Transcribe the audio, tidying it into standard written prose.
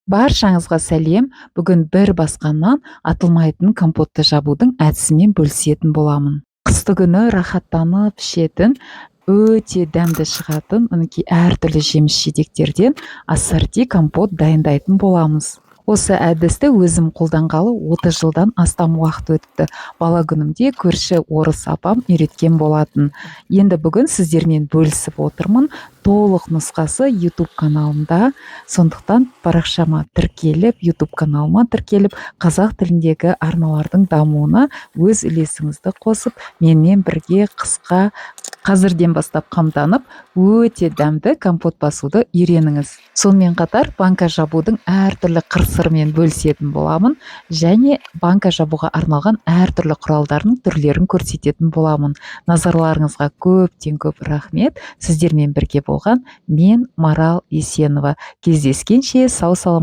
Баршаңызға сәлем. Бүгін бір басқаннан атылмайтын компотты жабудың әдісімен бөлісетін боламын. Қысты күні рахаттанып ішетін, өте дәмді шығатын, мінекей әртүрлі жеміс жидектерден ассорти компот дайындайтын боламыз. Осы әдісті өзім қолданғалы 30 жылдан астам уақыт өтті. Бала күнімде көрші орыс апам үйреткен болатын. Енді бүгін сіздермен бөлісіп отырмын. Толық нұсқасы YouTube каналымда, сондықтан парақшама тіркеліп, YouTube каналыма тіркеліп, қазақ тіліндегі арналардың дамуына өз үлесіңізді қосып, менімен бірге қысқа қазірден бастап қамданып, өте дәмді компот басуды үйреніңіз. Сонымен қатар банка жабудың әртүрлі қыр-сырымен бөлісетін боламын, және банка жабуға арналған әртүрлі құралдардың түрлерін көрсететін боламын. Назарларыңызға көптен көп рахмет. Сіздермен бірге болған мен Марал Есенова. Кездескенше сау саламат